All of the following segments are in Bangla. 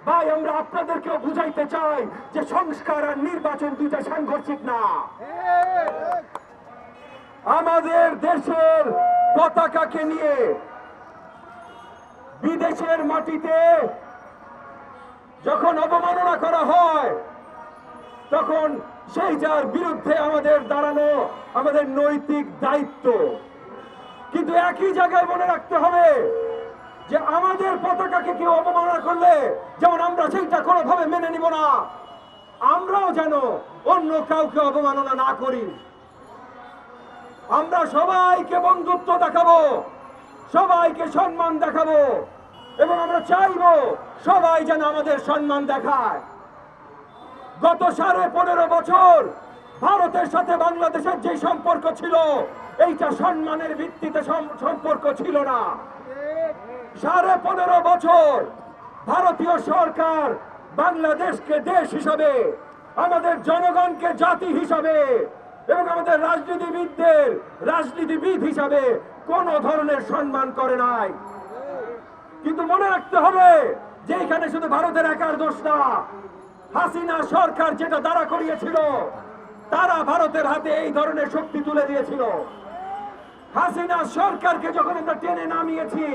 ভাই আমরা আপনাদেরকেও বুঝাইতে চাই যে সংস্কার আর নির্বাচন দুইটা সাংঘর্ষিক না। আমাদের দেশের পতাকাকে নিয়ে বিদেশের মাটিতে যখন অবমাননা করা হয় তখন সেই যার বিরুদ্ধে আমাদের দাঁড়ানো আমাদের নৈতিক দায়িত্ব। কিন্তু একই জায়গায় মনে রাখতে হবে যে আমাদের পতাকাকে কেউ অবমাননা করলে যেমন আমরা সেইটা কোনোভাবে মেনে নিব না, আমরাও যেন অন্য কাউকে অবমাননা না করি। আমরা সবাইকে বন্ধুত্ব দেখাবো, সবাইকে সম্মান দেখাবো এবং আমরা চাইবো সবাই যেন আমাদের সম্মান দেখায়। গত 15.5 বছর ভারতের সাথে বাংলাদেশের যে সম্পর্ক ছিল এইটা সম্মানের ভিত্তিতে সম্পর্ক ছিল না। 15.5 বছর ভারতীয় সরকার বাংলাদেশকে দেশ হিসাবে, আমাদের জনগণকে জাতি হিসাবে এবং আমাদের রাজনীতিবিদ হিসাবে কোন ধরনের সম্মান করে নাই। কিন্তু মনে রাখতে হবে যে এখানে শুধু ভারতের একার দোষ না, হাসিনা সরকার যেটা দাঁড়া করিয়েছিল তারা ভারতের হাতে এই ধরনের শক্তি তুলে দিয়েছিল। হাসিনা সরকারকে যখন আমরা টেনে নামিয়েছি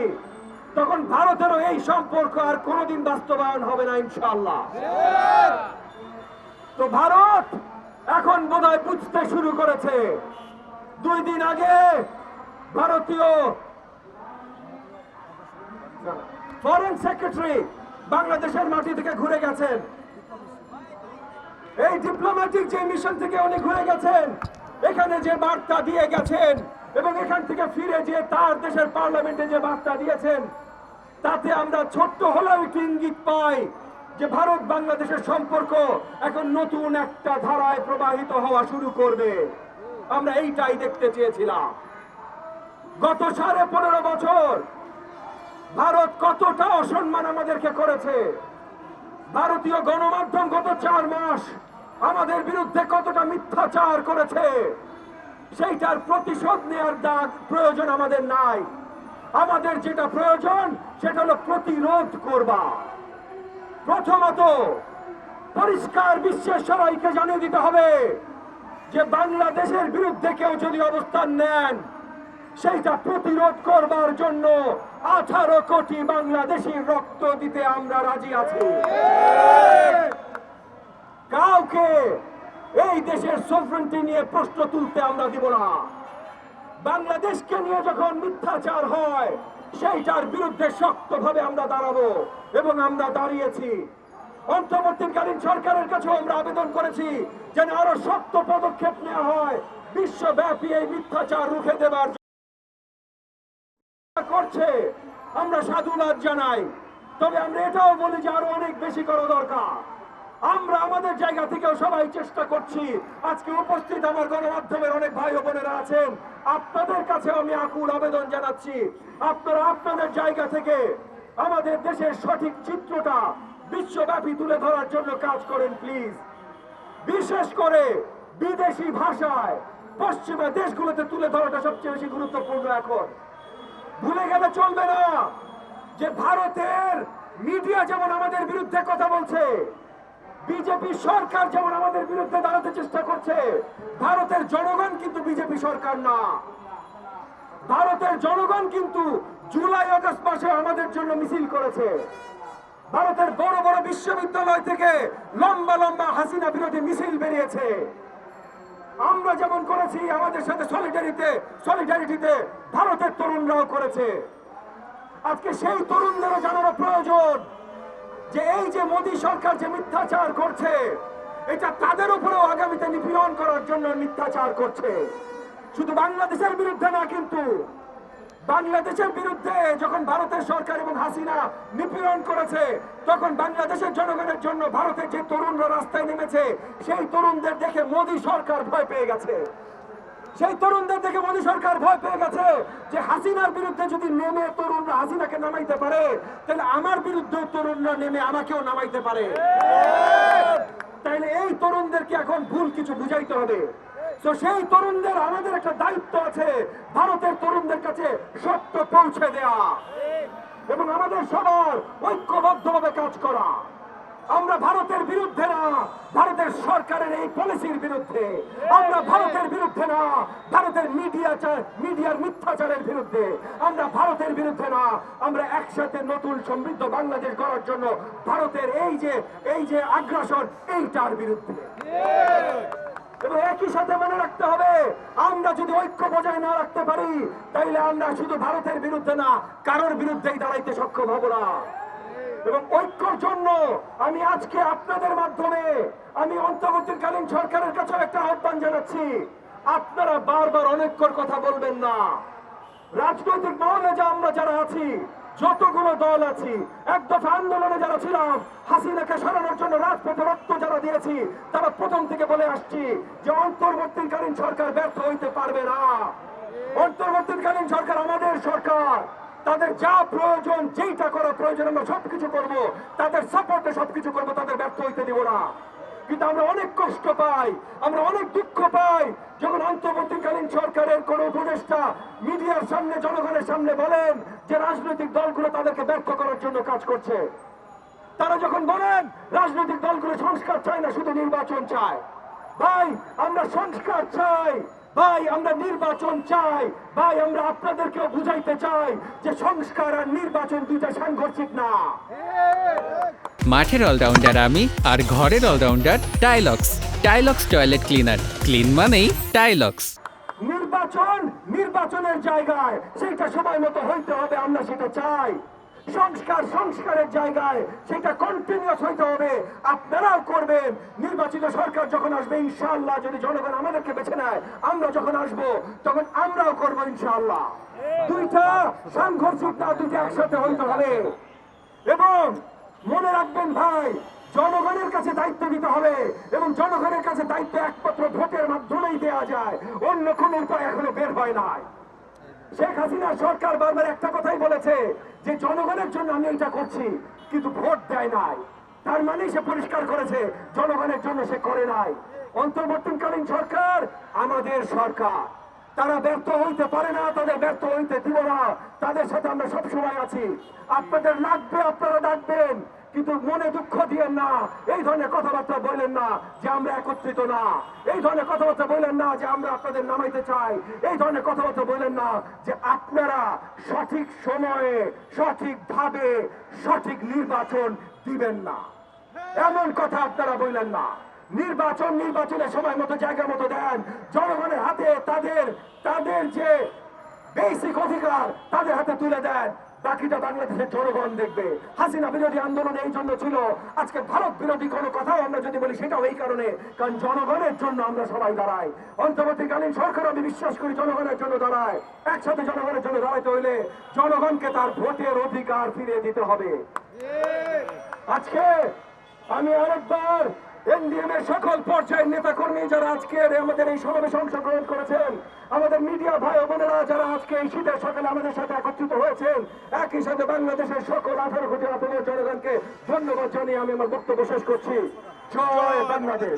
তখন ভারতেরও এই সম্পর্ক আর কোনোদিন বাস্তবায়ন হবে না ইনশাআল্লাহ। তো ভারত এখন বোধহয় বুঝতে শুরু করেছে। 2 দিন আগে ভারতীয় ফরেন সেক্রেটারি বাংলাদেশের মাটি থেকে ঘুরে গেছেন, এই ডিপ্লোম্যাটিক যে মিশন থেকে উনি ঘুরে গেছেন, এখানে যে বার্তা দিয়ে গেছেন এবং এখান থেকে ফিরে যে তার দেশের পার্লামেন্টে যে বার্তা দিয়েছেন তাতে আমরা ছোট্ট হলেও একটি ইঙ্গিত পাই যে ভারত বাংলাদেশের সম্পর্ক এখন নতুন একটা ধারায় প্রবাহিত হওয়া শুরু করবে। আমরা এইটাই দেখতে চেয়েছিলাম। গত 15.5 বছর ভারত কতটা অসম্মান আমাদেরকে করেছে, ভারতীয় গণমাধ্যম গত 4 মাস আমাদের বিরুদ্ধে কতটা মিথ্যাচার করেছে, সেইটার প্রতিশোধ নেওয়ার প্রয়োজন আমাদের নাই। আমাদের যেটা প্রয়োজন সেটা হলো প্রতিরোধ করবা। প্রথমত পরিষ্কার বিশ্বের সবাইকে জানিয়ে দিতে হবে যে বাংলাদেশের বিরুদ্ধে কেউ যদি অবস্থান নেন সেইটা প্রতিরোধ করবার জন্য 18 কোটি বাংলাদেশীর রক্ত দিতে আমরা রাজি আছি। কাউকে এই দেশের সভরেন্টি নিয়ে প্রশ্ন তুলতে আমরা দিব না। বাংলাদেশকে নিয়ে যখন মিথ্যাচার হয় সেইটার বিরুদ্ধে শক্তভাবে আমরা দাঁড়াবো এবং আমরা দাঁড়িয়েছি। অন্তর্বর্তীকালীন সরকারের কাছে আমরা আবেদন করেছি যেন আরো শক্ত পদক্ষেপ নেওয়া হয় বিশ্বব্যাপী এই মিথ্যাচার রুখে দেবার করছে। আমরা সাধুবাদ জানাই, তবে আমরা এটাও বলি যে আরো অনেক বেশি করা দরকার। আমরা আমাদের জায়গা থেকেও সবাই চেষ্টা করছি। আজকে উপস্থিত আমার গণমাধ্যমের অনেক ভাই ও বোনেরা আছেন, আপনাদের কাছে আমি আকুল আবেদন জানাচ্ছি আপনারা আপনাদের জায়গা থেকে আমাদের দেশের সঠিক চিত্রটা বিশ্বব্যাপী তুলে ধরার জন্য কাজ করেন প্লিজ। বিশেষ করে বিদেশি ভাষায় পশ্চিমা দেশগুলোতে তুলে ধরাটা সবচেয়ে বেশি গুরুত্বপূর্ণ। এখন ভুলে গেলে চলবে না যে ভারতের মিডিয়া যেমন আমাদের বিরুদ্ধে কথা বলছে, বিজেপি সরকার যেমন আমাদের বিরুদ্ধে দাঁড়াতে চেষ্টা করছে, ভারতের জনগণ কিন্তু বিজেপি সরকার না। ভারতের জনগণ কিন্তু জুলাই আগস্ট মাসে আমাদের জন্য মিছিল করেছে। ভারতের বড় বড় বিশ্ববিদ্যালয় থেকে লম্বা লম্বা হাসিনা বিরোধী মিছিল বেরিয়েছে। আমরা যেমন করেছি আমাদের সাথে সলিডারিটিতে ভারতের তরুণরাও করেছে। আজকে সেই তরুণদেরও জানানো প্রয়োজন যে এই যে মোদী সরকার যে মিথ্যাচার করছে এটা তাদের উপরেও আগামীতে নিপীড়ন করার জন্য মিথ্যাচার করছে। শুধু বাংলাদেশের বিরুদ্ধে না, কিন্তু বাংলাদেশের বিরুদ্ধে যখন ভারতের সরকার এবং হাসিনা নিপীড়ন করেছে তখন বাংলাদেশের জনগণের জন্য ভারতের যে তরুণরা রাস্তায় নেমেছে সেই তরুণদের দেখে মোদী সরকার ভয় পেয়ে গেছে। সেই তরুণদের দেখে মোদী সরকার ভয় পেয়ে গেছে যে হাসিনার বিরুদ্ধে যদি নেমে তরুণরা হাসিনাকে নামাইতে পারে তাহলে আমার বিরুদ্ধেও তরুণরা নেমে আমাকেও নামাইতে পারে। তাইলে এই তরুণদেরকে এখন ভুল কিছু বুঝাইতে হবে। তো সেই তরুণদের আমাদের একটা দায়িত্ব আছে ভারতের তরুণদের কাছে সত্য পৌঁছে দেয়া এবং আমাদের সবার ঐক্যবদ্ধভাবে কাজ করা। আমরা ভারতের বিরুদ্ধে না, ভারতের সরকারের এই পলিসির বিরুদ্ধে। আমরা ভারতের বিরুদ্ধে না, ভারতের মিডিয়ার মিথ্যাচারের বিরুদ্ধে। আমরা ভারতের বিরুদ্ধে না, আমরা একসাথে নতুন সমৃদ্ধ বাংলাদেশ গড়ার জন্য ভারতের এই যে আগ্রাসন, এইটার বিরুদ্ধে। এবং একই সাথে মনে রাখতে হবে, আমরা যদি ঐক্য বজায় না রাখতে পারি, তাইলে আমরা শুধু ভারতের বিরুদ্ধে না, কারোর বিরুদ্ধেই দাঁড়াইতে সক্ষম হব না। এবং ঐক্যর জন্য আমি আজকে আপনাদের মাধ্যমে আমি অন্তর্বর্তীকালীন সরকারের কাছে একটা আহ্বান জানাচ্ছি, আপনারা বারবার অনৈক্যর কথা বলবেন না। রাজনৈতিক মহলে আমরা যারা আছি, যতগুলো দল আছি, এক দফা আন্দোলনে যারা ছিলাম, হাসিনাকে সরানোর জন্য রাজপথে রক্ত যারা দিয়েছি, তারা প্রথম থেকে বলে আসছি যে অন্তর্বর্তীকালীন সরকার ব্যর্থ হইতে পারবে না। অন্তর্বর্তীকালীন সরকার আমাদের সরকার, তাদের যা প্রয়োজন, যেটা করা প্রয়োজন আমরা সবকিছু করব, তাদের সাপোর্টে সবকিছু করব, তাদের ব্যর্থ হইতে দিব না। কিন্তু আমরা অনেক কষ্ট পাই, আমরা অনেক দুঃখ পাই যখন অন্তর্বর্তীকালীন সরকারের কোন উপদেষ্টা মিডিয়ার সামনে, জনগণের সামনে বলেন যে রাজনৈতিক দলগুলো তাদেরকে ব্যর্থ করার জন্য কাজ করছে। তারা যখন বলেন রাজনৈতিক দলগুলো সংস্কার চায় না, শুধু নির্বাচন চায়। ভাই, আমরা সংস্কার চাই, ভাই আমরা নির্বাচন চাই, ভাই আমরা আপনাদেরকেও বুঝাইতে চাই যে সংস্কার আর নির্বাচন দুইটা সাংঘর্ষিক না। মাঠের অলরাউন্ডার আমি, আর ঘরের allrounder Tylox. Tylox toilet cleaner, clean মানেই টাইলক্স। নির্বাচনের জায়গায় সেটা সময় মতো হইতে হবে, আমরা সেটা চাই। সংস্কারের জায়গায় সেটা কন্টিনিউয়াস হইতে হবে, আপনারাও করবেন। নির্বাচিত সরকার যখন আসবে ইনশাআল্লাহ, যদি জনগণ আমাদেরকে বেছে নেয়, আমরা যখন আসব তখন আমরাও করবো ইনশাআল্লাহ। দুইটা সাংঘর্ষিক না, দুইটা একসাথে হইতে হবে। এবং মনে রাখবেন ভাই, জনগণের কাছে দায়িত্ব দিতে হবে, এবং জনগণের কাছে দায়িত্ব একমাত্র ভোটের মাধ্যমেই দেওয়া যায়, অন্য কোন উপায় এখনো বের হয় নাই। শেখ হাসিনা সরকার বারবার একটা কথাই বলেছে যে জনগণের জন্য আমি এটা করছি, কিন্তু ভোট দেয় নাই। তার মানে সে পরিষ্কার করেছে জনগণের জন্য সে করে নাই। অন্তর্বর্তীকালীন সরকার আমাদের সরকার, তারা ব্যর্থ হইতে পারে না, তাদের ব্যর্থ হইতে দিব না। তাদের সাথে আমরা সবসময় আছি। আপনাদের লাগবে, আপনারা ডাকবেন, কিন্তু মনে দুঃখ দিয়েন না। এই ধরনের কথাবার্তা বললেন না যে আমরা একত্রিত না, এই ধরনের কথাবার্তা বললেন না যে আমরা আপনাদের নামাইতে চাই, এই ধরনের কথাবার্তা বললেন না যে আপনারা সঠিক সময়ে, সঠিকভাবে সঠিক নির্বাচন দিবেন না, এমন কথা আপনারা বললেন না। নির্বাচনের সময় মতো, জায়গা মতো দেন, জনগণের হাতে তাদের যে বেসিক অধিকার তাদের হাতে তুলে দেন, বাকিটা বাংলাদেশের জনগণ দেখবে। হাসিনা বিরোধী আন্দোলন এই জন্য ছিল, আজকে ভারত বিরোধী কোনো কথাও আমরা যদি বলি সেটাও এই কারণে, কারণ জনগণের জন্য আমরা সবাই দাঁড়াই। অন্তর্বর্তীকালীন সরকার আমি বিশ্বাস করি জনগণের জন্য দাঁড়ায়। একসাথে জনগণের জন্য দাঁড়াইতে হইলে জনগণকে তার ভোটের অধিকার ফিরিয়ে দিতে হবে। আজকে আমি আরেকবার এনডিএম এর সকল পর্যায়ের নেতা কর্মী যারা আজকের আমাদের এই সমাবেশে অংশগ্রহণ করেছেন, আমাদের মিডিয়া ভাই বোনেরা যারা আজকে এই শীতের সকালে আমাদের সাথে একত্রিত হয়েছেন, একই সাথে বাংলাদেশের সকল 18 কোটি আপামর জনগণকে ধন্যবাদ জানিয়ে আমি আমার বক্তব্য শেষ করছি। জয় বাংলাদেশ।